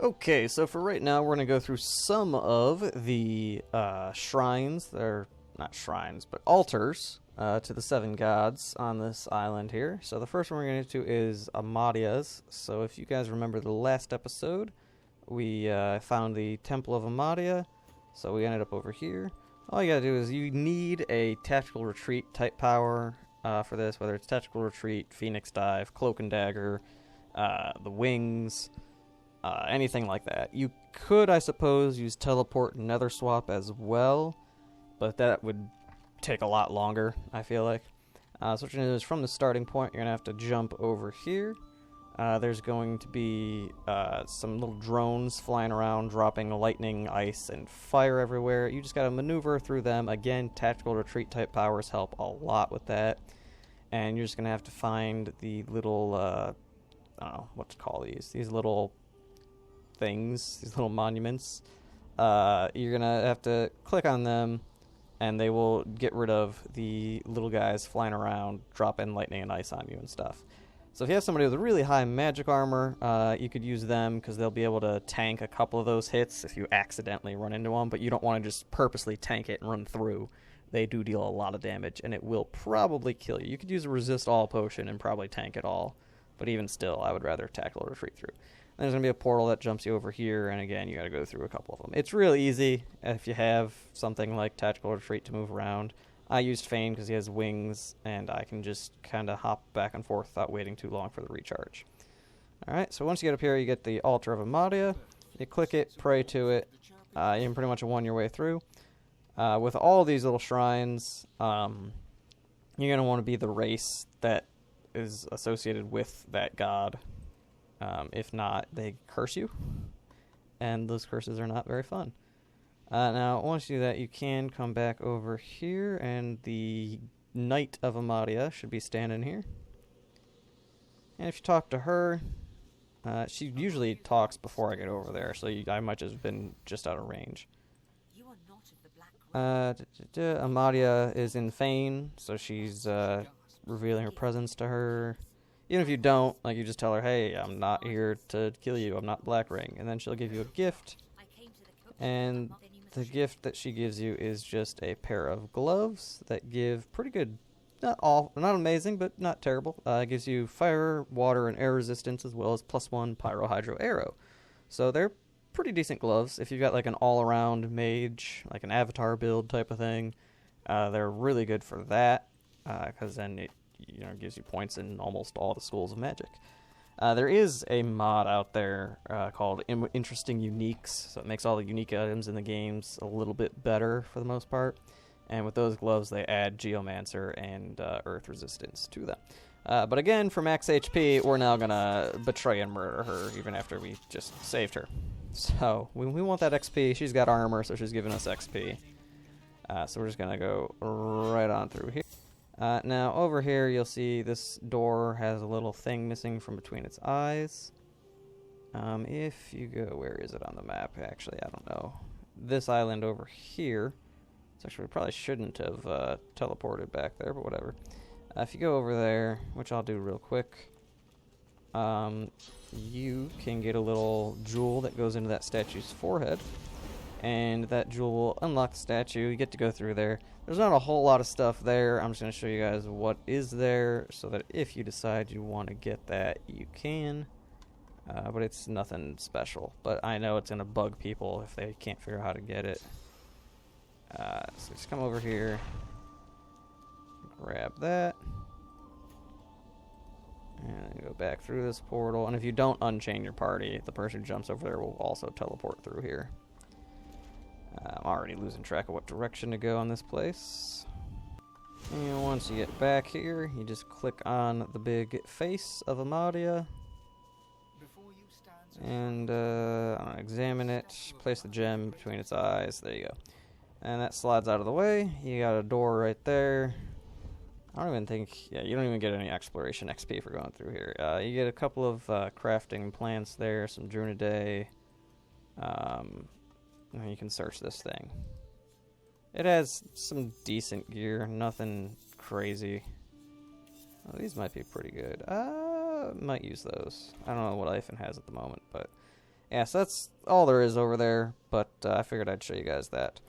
Okay, so for right now, we're going to go through some of the shrines. They're not shrines, but altars to the seven gods on this island here. So the first one we're going to get to is Amadia's. So if you guys remember the last episode, we found the Temple of Amadia. So we ended up over here. All you got to do is you need a tactical retreat type power for this, whether it's tactical retreat, phoenix dive, cloak and dagger, the wings, anything like that. You could, I suppose, use teleport and nether swap as well, but that would take a lot longer, I feel like. So what you're going to do is from the starting point, you're going to have to jump over here. There's going to be some little drones flying around, dropping lightning, ice, and fire everywhere. You just got to maneuver through them. Again, tactical retreat type powers help a lot with that. And you're just going to have to find the little, I don't know what to call these little things, these little monuments. You're going to have to click on them, and they will get rid of the little guys flying around, dropping lightning and ice on you and stuff. So if you have somebody with really high magic armor, you could use them because they'll be able to tank a couple of those hits if you accidentally run into them, but you don't want to just purposely tank it and run through. They do deal a lot of damage, and it will probably kill you. You could use a resist all potion and probably tank it all, but even still, I would rather tactical retreat through. And there's going to be a portal that jumps you over here, and again, you got to go through a couple of them. It's real easy if you have something like tactical retreat to move around. I used Fane because he has wings, and I can just kind of hop back and forth without waiting too long for the recharge. Alright, so once you get up here, you get the Altar of Amadia. You click it, pray to it. You can pretty much one your way through. With all these little shrines, you're going to want to be the race that is associated with that god. If not, they curse you, and those curses are not very fun. Now, once you do that, you can come back over here, and the Knight of Amadia should be standing here. And if you talk to her, she usually talks before I get over there, so I might just have been just out of range. You are not of the Black Amadia is in Fane, so she's revealing her presence to her. Even if you don't, like, you just tell her, hey, I'm not here to kill you, I'm not Black Ring, and then she'll give you a gift. And the gift that she gives you is just a pair of gloves that give pretty good, not amazing, but not terrible. It gives you fire, water, and air resistance, as well as +1 pyro hydro arrow. So they're pretty decent gloves. If you've got like an all-around mage, like an avatar build type of thing, they're really good for that, because then it gives you points in almost all the schools of magic. There is a mod out there called Interesting Uniques, so it makes all the unique items in the games a little bit better for the most part. And with those gloves, they add Geomancer and Earth Resistance to them. But again, for max HP, we're now going to betray and murder her, even after we just saved her. So, we want that XP. She's got armor, so she's giving us XP. So we're just going to go right on through here. Now, over here, you'll see this door has a little thing missing from between its eyes. If you go, where is it on the map? Actually, I don't know. This island over here. It's actually, we probably shouldn't have teleported back there, but whatever. If you go over there, which I'll do real quick, you can get a little jewel that goes into that statue's forehead. And that jewel will unlock the statue. You get to go through there. There's not a whole lot of stuff there. I'm just going to show you guys what is there so that if you decide you want to get that, you can. But it's nothing special. But I know it's going to bug people if they can't figure out how to get it. So just come over here. Grab that. And go back through this portal. And if you don't unchain your party, the person who jumps over there will also teleport through here. I'm already losing track of what direction to go on this place. And once you get back here, you just click on the big face of Amadia. And examine it, place the gem between its eyes. There you go. And that slides out of the way. You got a door right there. I don't even think, you don't even get any exploration XP for going through here. You get a couple of crafting plants there, some Drunidae. You can search this thing. It has some decent gear, nothing crazy. Oh, these might be pretty good. Might use those. I don't know what Iphon has at the moment, but Yeah, so that's all there is over there, but I figured I'd show you guys that.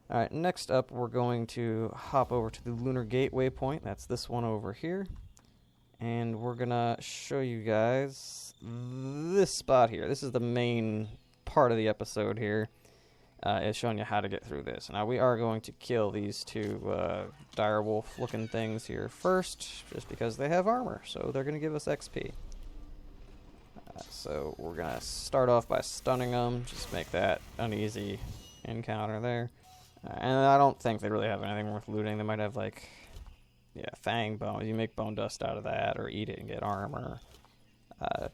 Alright, next up we're going to hop over to the Lunar Gateway point. That's this one over here. And we're gonna show you guys this spot here. This is the main part of the episode here. Is showing you how to get through this. Now we are going to kill these two direwolf looking things here first, just because they have armor, so they're going to give us XP. So we're going to start off by stunning them, just make that an easy encounter there. And I don't think they really have anything worth looting. They might have like, yeah, fang bone. You make bone dust out of that, or eat it and get armor.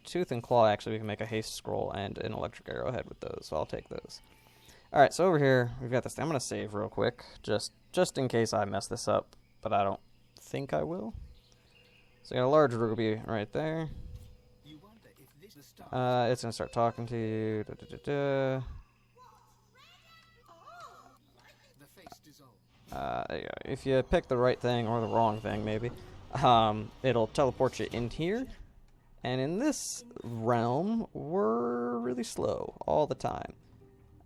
Tooth and claw, actually we can make a haste scroll and an electric arrowhead with those, so I'll take those. Alright, so over here, we've got this thing. I'm going to save real quick, just in case I mess this up, but I don't think I will. So I got a large ruby right there. It's going to start talking to you. There you go. If you pick the right thing, or the wrong thing maybe, it'll teleport you in here. And in this realm, we're really slow all the time.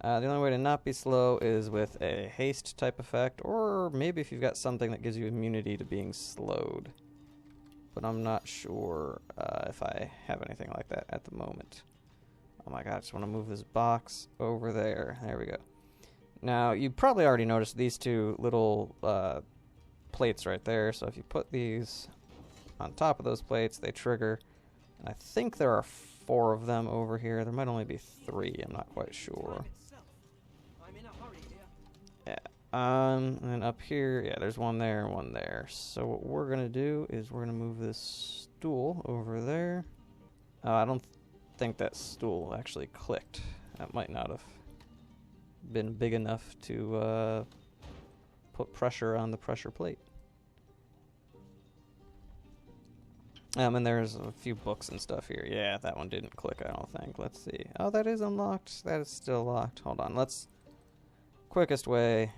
The only way to not be slow is with a haste type effect, or maybe if you've got something that gives you immunity to being slowed. But I'm not sure if I have anything like that at the moment. Oh my god, I just want to move this box over there. There we go. Now, you probably already noticed these two little plates right there, so if you put these on top of those plates, they trigger. And I think there are 4 of them over here. There might only be 3, I'm not quite sure. Yeah, and then up here, yeah, there's one there and one there. So what we're going to do is we're going to move this stool over there. I don't think that stool actually clicked. That might not have been big enough to put pressure on the pressure plate. And there's a few books and stuff here. Yeah, that one didn't click, I don't think. Let's see. Oh, that is unlocked. That is still locked. Hold on, let's... Quickest way.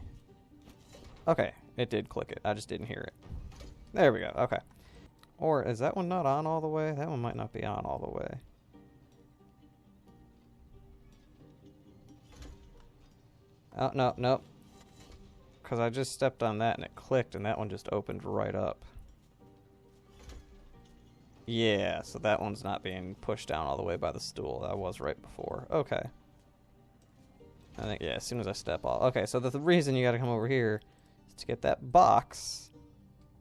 Okay, it did click it. I just didn't hear it. There we go. Okay. Or is that one not on all the way? That one might not be on all the way. Oh, no, nope. Because I just stepped on that and it clicked and that one just opened right up. Yeah, so that one's not being pushed down all the way by the stool. That was right before. Okay. I think, yeah, as soon as I step off. Okay, so the reason you gotta come over here is to get that box,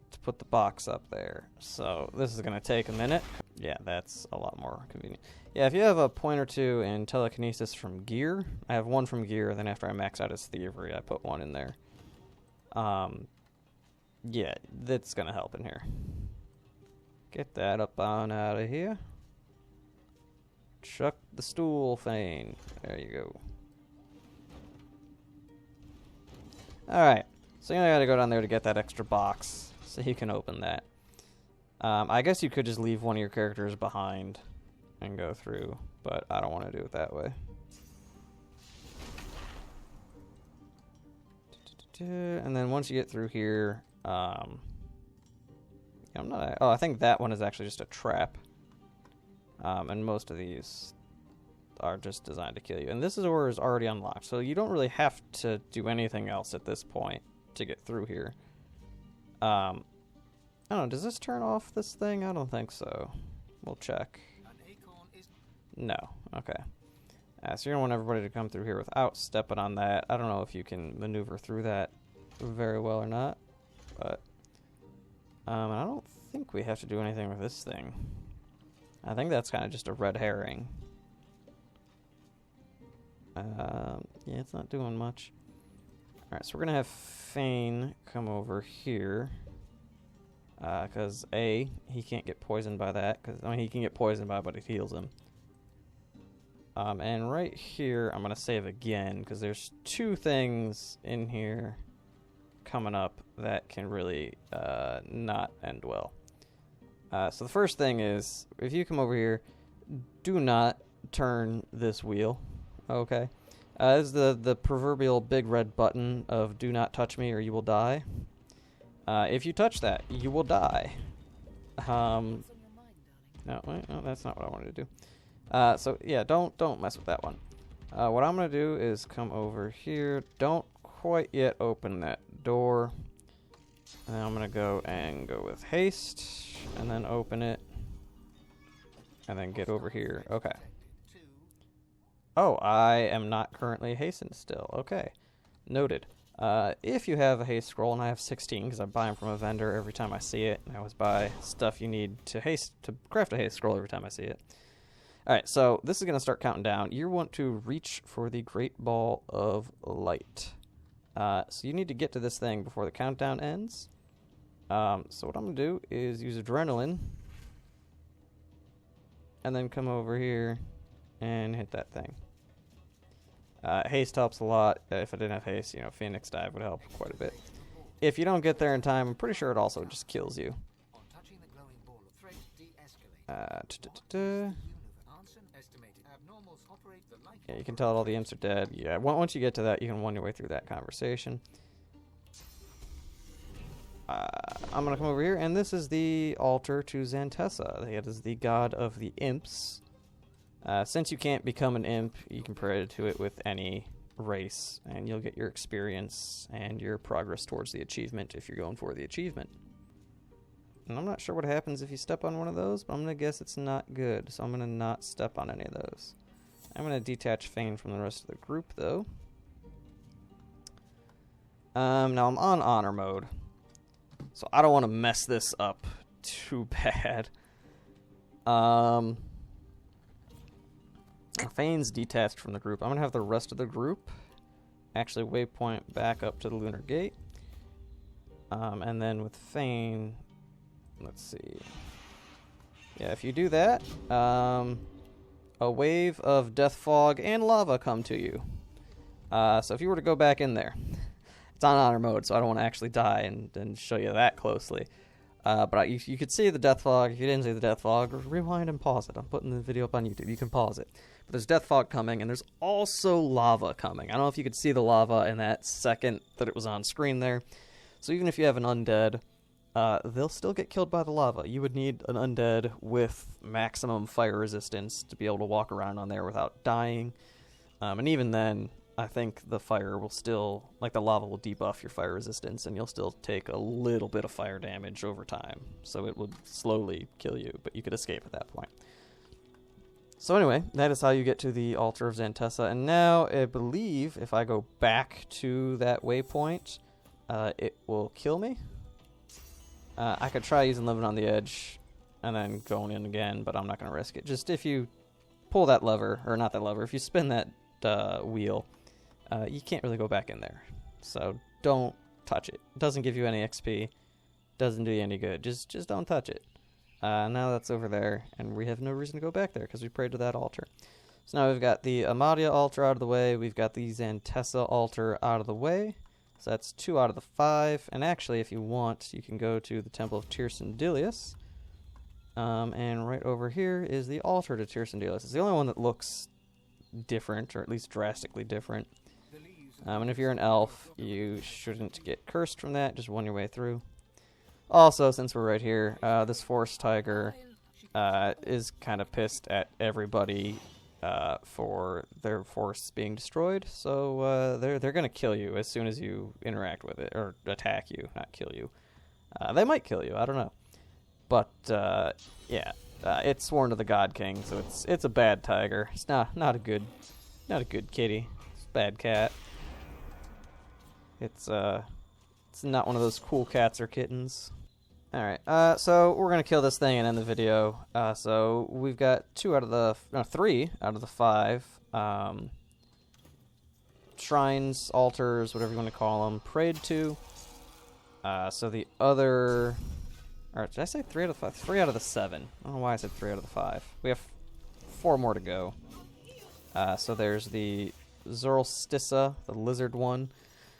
to put the box up there. So this is gonna take a minute. Yeah, that's a lot more convenient. Yeah, if you have a point or two in telekinesis from gear, I have 1 from gear, then after I max out his thievery, I put 1 in there. Yeah, that's gonna help in here. Get that up on out of here. Chuck the stool thing. There you go. Alright, so you gotta go down there to get that extra box, so you can open that. I guess you could just leave one of your characters behind and go through, but I don't want to do it that way. And then once you get through here, I'm not... Oh, I think that one is actually just a trap. And most of these are just designed to kill you. And this is where it's already unlocked, so you don't really have to do anything else at this point to get through here. I don't know, does this turn off this thing? I don't think so. We'll check. No. Okay. So you don't want everybody to come through here without stepping on that. I don't know if you can maneuver through that very well or not, but I don't think we have to do anything with this thing. I think that's kind of just a red herring. Yeah, it's not doing much. Alright, so we're gonna have Fane come over here. Because A, he can't get poisoned by that. I mean, he can get poisoned by it, but it heals him. And right here, I'm gonna save again, because there's 2 things in here coming up that can really not end well. So the first thing is, if you come over here, do not turn this wheel. Okay, this is the proverbial big red button of "Do not touch me, or you will die." If you touch that, you will die. No, wait, no, that's not what I wanted to do. So yeah, don't mess with that one. What I'm gonna do is come over here. Don't quite yet open that door. And then I'm gonna go with haste, and then open it, and then get over here. Okay. Oh, I am not currently hastened still. Okay, noted. If you have a haste scroll, and I have 16 because I buy them from a vendor every time I see it, and I always buy stuff you need to craft a haste scroll every time I see it. All right, so this is gonna start counting down. You want to reach for the Great Ball of Light. So you need to get to this thing before the countdown ends. So what I'm going to do is use Adrenaline, and then come over here and hit that thing. Haste helps a lot. If I didn't have haste, Phoenix Dive would help quite a bit. If you don't get there in time, I'm pretty sure it also just kills you. Yeah, you can tell all the imps are dead. Yeah, once you get to that, you can won your way through that conversation. I'm going to come over here, and this is the altar to Xantessa. It is the god of the imps. Since you can't become an imp, you can pray to it with any race, and you'll get your experience and your progress towards the achievement if you're going for the achievement. And I'm not sure what happens if you step on one of those, but I'm going to guess it's not good, so I'm going to not step on any of those. I'm going to detach Fane from the rest of the group, though. Now I'm on honor mode, so I don't want to mess this up too bad. Fane's detached from the group. I'm going to have the rest of the group actually waypoint back up to the Lunar Gate. And then with Fane, let's see. Yeah, if you do that, a wave of death fog and lava come to you. So if you were to go back in there, it's on honor mode, so I don't want to actually die and show you that closely. But you could see the death fog. If you didn't see the death fog, rewind and pause it. I'm putting the video up on YouTube. You can pause it. But there's death fog coming, and there's also lava coming. I don't know if you could see the lava in that second that it was on screen there. So even if you have an undead, they'll still get killed by the lava. You would need an undead with maximum fire resistance to be able to walk around on there without dying. And even then, I think the fire will still, the lava will debuff your fire resistance, and you'll still take a little bit of fire damage over time. So it would slowly kill you, but you could escape at that point. So anyway, that is how you get to the Altar of Xantessa. And now, I believe, if I go back to that waypoint, it will kill me. I could try using Living on the Edge and then going in again, but I'm not going to risk it. Just if you pull that lever, or not that lever, if you spin that wheel, you can't really go back in there. So don't touch it. It doesn't give you any XP. Doesn't do you any good. Just don't touch it. Now that's over there, and we have no reason to go back there because we prayed to that altar. So now we've got the Amadia altar out of the way. We've got the Xantessa altar out of the way. So that's 2 out of the 5. And actually, if you want, you can go to the Temple of Tyrsendilius. And right over here is the altar to Tyrsendilius. It's the only one that looks different, or at least drastically different. And if you're an elf, you shouldn't get cursed from that. Just won your way through. Also, since we're right here, this forest tiger is kind of pissed at everybody for their forests being destroyed. So they're going to kill you as soon as you interact with it, or attack you, not kill you. They might kill you, I don't know. But yeah, it's sworn to the God King, so it's a bad tiger. It's not a good kitty. It's a bad cat. It's not one of those cool cats or kittens. Alright, so we're gonna kill this thing and end the video. So we've got 3 out of the 5 shrines, altars, whatever you want to call them, prayed to. So the other, or did I say 3 out of the 5? 3 out of the 7. I don't know why I said 3 out of the 5. We have 4 more to go. So there's the Zoroastissa, the lizard one,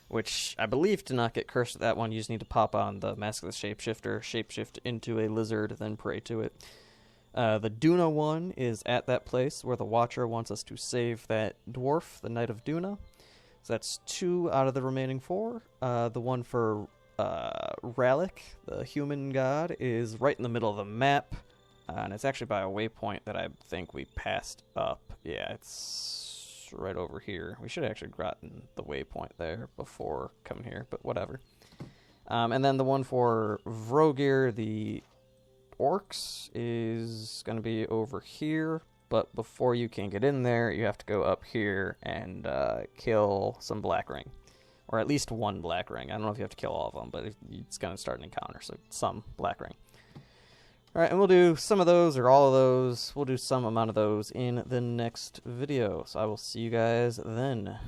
which I believe to not get cursed at that one, you just need to pop on the Mask of the Shapeshifter, shapeshift into a lizard, then pray to it. The Duna one is at that place where the Watcher wants us to save that dwarf, the Knight of Duna. So that's 2 out of the remaining 4. The one for Ralik, the human god, is right in the middle of the map. And it's actually by a waypoint that I think we passed up. Yeah, it's right over here. We should have actually gotten the waypoint there before coming here, but whatever. And then the one for Vrogir, the orcs, is going to be over here. But before you can get in there, you have to go up here and kill some Blackring. Or at least one Blackring. I don't know if you have to kill all of them, but it's going to start an encounter, so some Blackring. Alright, and we'll do some of those, or all of those. We'll do some amount of those in the next video. So I will see you guys then.